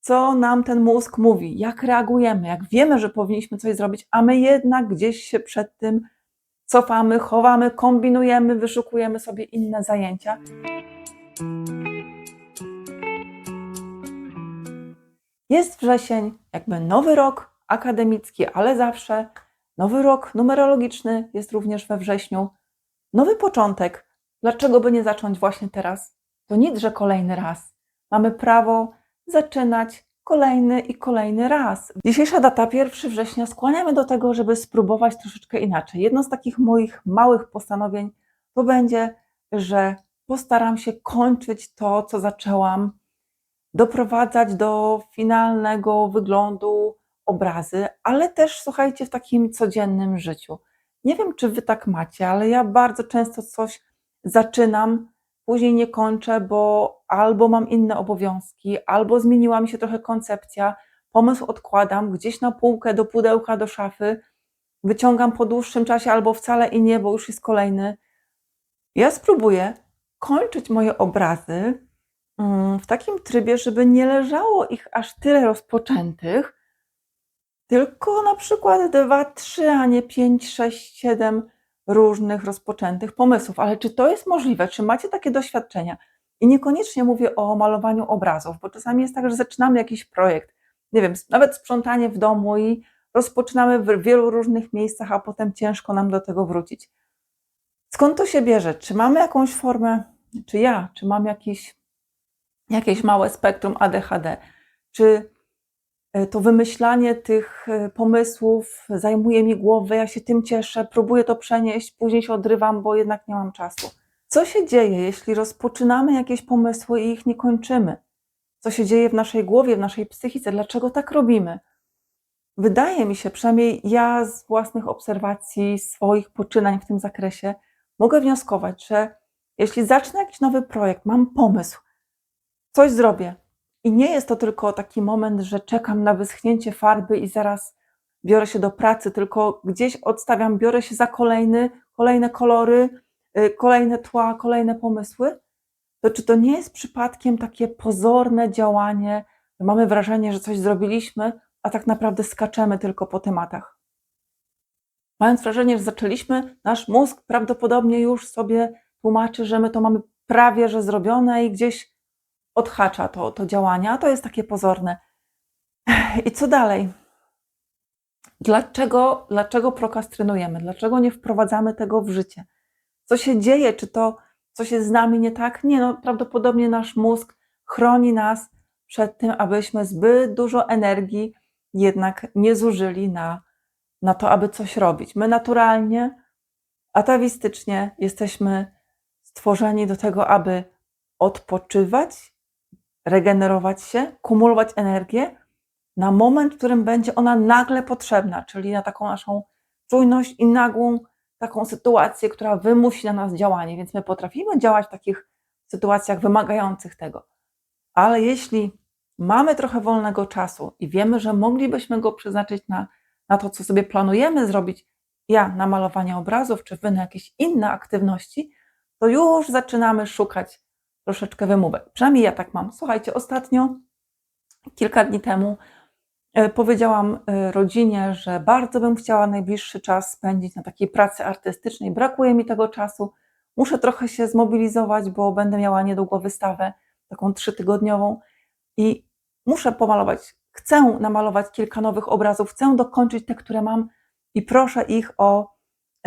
co nam ten mózg mówi, jak reagujemy, jak wiemy, że powinniśmy coś zrobić, a my jednak gdzieś się przed tym cofamy, chowamy, kombinujemy, wyszukujemy sobie inne zajęcia. Jest wrzesień, jakby nowy rok akademicki, ale zawsze nowy rok numerologiczny jest również we wrześniu. Nowy początek. Dlaczego by nie zacząć właśnie teraz? To nic, że kolejny raz. Mamy prawo zaczynać kolejny i kolejny raz. Dzisiejsza data, 1 września, skłania mnie do tego, żeby spróbować troszeczkę inaczej. Jedno z takich moich małych postanowień to będzie, że postaram się kończyć to, co zaczęłam, doprowadzać do finalnego wyglądu obrazy, ale też, słuchajcie, w takim codziennym życiu. Nie wiem, czy wy tak macie, ale ja bardzo często coś zaczynam, później nie kończę, bo albo mam inne obowiązki, albo zmieniła mi się trochę koncepcja, pomysł odkładam gdzieś na półkę, do pudełka, do szafy, wyciągam po dłuższym czasie, albo wcale i nie, bo już jest kolejny. Ja spróbuję kończyć moje obrazy w takim trybie, żeby nie leżało ich aż tyle rozpoczętych, tylko na przykład 2, 3, a nie 5, 6, 7 różnych rozpoczętych pomysłów. Ale czy to jest możliwe? Czy macie takie doświadczenia? I niekoniecznie mówię o malowaniu obrazów, bo czasami jest tak, że zaczynamy jakiś projekt, nie wiem, nawet sprzątanie w domu i rozpoczynamy w wielu różnych miejscach, a potem ciężko nam do tego wrócić. Skąd to się bierze? Czy mamy jakąś formę, czy mam jakieś małe spektrum ADHD? Czy to wymyślanie tych pomysłów zajmuje mi głowę, ja się tym cieszę, próbuję to przenieść, później się odrywam, bo jednak nie mam czasu. Co się dzieje, jeśli rozpoczynamy jakieś pomysły i ich nie kończymy? Co się dzieje w naszej głowie, w naszej psychice? Dlaczego tak robimy? Wydaje mi się, przynajmniej ja z własnych obserwacji, swoich poczynań w tym zakresie, mogę wnioskować, że jeśli zacznę jakiś nowy projekt, mam pomysł, coś zrobię i nie jest to tylko taki moment, że czekam na wyschnięcie farby i zaraz biorę się do pracy, tylko gdzieś odstawiam, biorę się za kolejne kolory, kolejne tła, kolejne pomysły, to czy to nie jest przypadkiem takie pozorne działanie, że mamy wrażenie, że coś zrobiliśmy, a tak naprawdę skaczemy tylko po tematach? Mając wrażenie, że zaczęliśmy, nasz mózg prawdopodobnie już sobie tłumaczy, że my to mamy prawie że zrobione i gdzieś odhacza to działanie, a to jest takie pozorne. I co dalej? Dlaczego prokrastynujemy? Dlaczego nie wprowadzamy tego w życie? Co się dzieje? Czy to coś jest z nami nie tak? Nie, no prawdopodobnie nasz mózg chroni nas przed tym, abyśmy zbyt dużo energii jednak nie zużyli na to, aby coś robić. My naturalnie, atawistycznie jesteśmy stworzeni do tego, aby odpoczywać, regenerować się, kumulować energię na moment, w którym będzie ona nagle potrzebna, czyli na taką naszą czujność i nagłą taką sytuację, która wymusi na nas działanie. Więc my potrafimy działać w takich sytuacjach wymagających tego. Ale jeśli mamy trochę wolnego czasu i wiemy, że moglibyśmy go przeznaczyć na to, co sobie planujemy zrobić, ja na malowanie obrazów, czy wy na jakieś inne aktywności, to już zaczynamy szukać troszeczkę wymówek. Przynajmniej ja tak mam. Słuchajcie, ostatnio, kilka dni temu, powiedziałam rodzinie, że bardzo bym chciała najbliższy czas spędzić na takiej pracy artystycznej. Brakuje mi tego czasu. Muszę trochę się zmobilizować, bo będę miała niedługo wystawę, taką 3-tygodniową i muszę pomalować. Chcę namalować kilka nowych obrazów, chcę dokończyć te, które mam i proszę ich o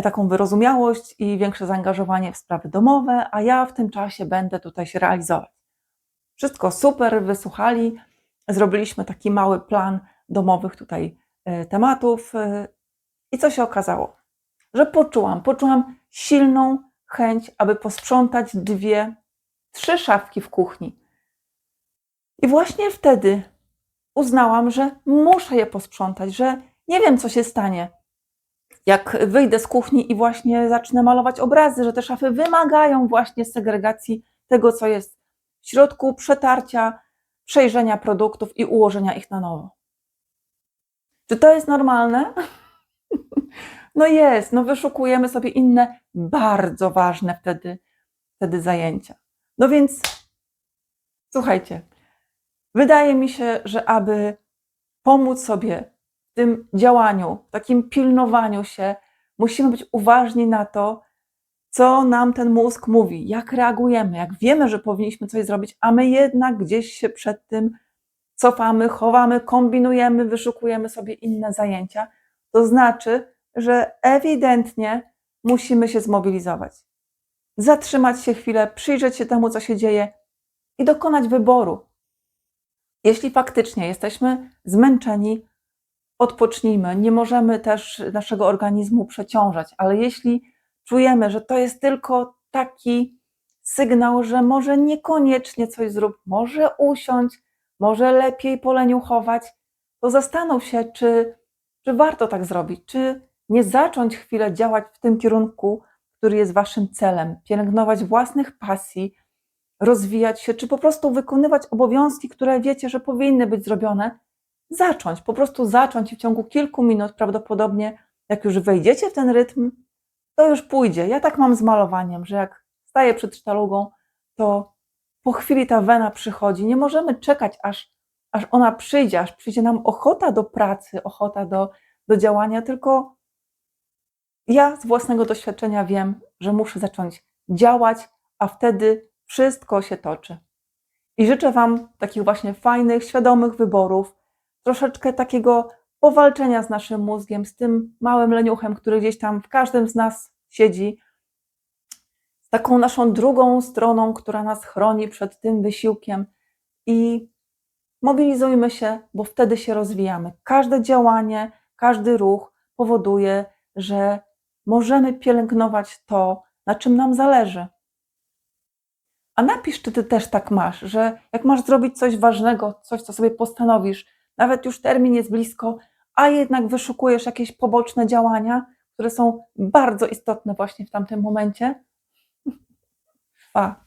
taką wyrozumiałość i większe zaangażowanie w sprawy domowe, a ja w tym czasie będę tutaj się realizować. Wszystko super, wysłuchali, zrobiliśmy taki mały plan domowych tutaj tematów i co się okazało? Że poczułam silną chęć, aby posprzątać 2, 3 szafki w kuchni. I właśnie wtedy uznałam, że muszę je posprzątać, że nie wiem, co się stanie, jak wyjdę z kuchni i właśnie zacznę malować obrazy, że te szafy wymagają właśnie segregacji tego, co jest w środku, przetarcia, przejrzenia produktów i ułożenia ich na nowo. Czy to jest normalne? No jest, no wyszukujemy sobie inne, bardzo ważne wtedy zajęcia. No więc słuchajcie, Wydaje mi się, że aby pomóc sobie w tym działaniu, w takim pilnowaniu się, musimy być uważni na to, co nam ten mózg mówi, jak reagujemy, jak wiemy, że powinniśmy coś zrobić, a my jednak gdzieś się przed tym cofamy, chowamy, kombinujemy, wyszukujemy sobie inne zajęcia. To znaczy, że ewidentnie musimy się zmobilizować. Zatrzymać się chwilę, przyjrzeć się temu, co się dzieje i dokonać wyboru. Jeśli faktycznie jesteśmy zmęczeni, odpocznijmy. Nie możemy też naszego organizmu przeciążać, ale jeśli czujemy, że to jest tylko taki sygnał, że może niekoniecznie coś zrób, może usiądź, może lepiej poleniuchować, to zastanów się, czy warto tak zrobić, czy nie zacząć chwilę działać w tym kierunku, który jest waszym celem, pielęgnować własnych pasji, rozwijać się, czy po prostu wykonywać obowiązki, które wiecie, że powinny być zrobione, zacząć, po prostu zacząć i w ciągu kilku minut prawdopodobnie, jak już wejdziecie w ten rytm, to już pójdzie. Ja tak mam z malowaniem, że jak staję przed sztalugą, to po chwili ta wena przychodzi. Nie możemy czekać, aż ona przyjdzie, aż przyjdzie nam ochota do pracy, ochota do działania, tylko ja z własnego doświadczenia wiem, że muszę zacząć działać, a wtedy wszystko się toczy. I życzę Wam takich właśnie fajnych, świadomych wyborów, troszeczkę takiego powalczenia z naszym mózgiem, z tym małym leniuchem, który gdzieś tam w każdym z nas siedzi, z taką naszą drugą stroną, która nas chroni przed tym wysiłkiem i mobilizujmy się, bo wtedy się rozwijamy. Każde działanie, każdy ruch powoduje, że możemy pielęgnować to, na czym nam zależy. A napisz, czy ty też tak masz, że jak masz zrobić coś ważnego, coś, co sobie postanowisz, nawet już termin jest blisko, a jednak wyszukujesz jakieś poboczne działania, które są bardzo istotne właśnie w tamtym momencie. Pa.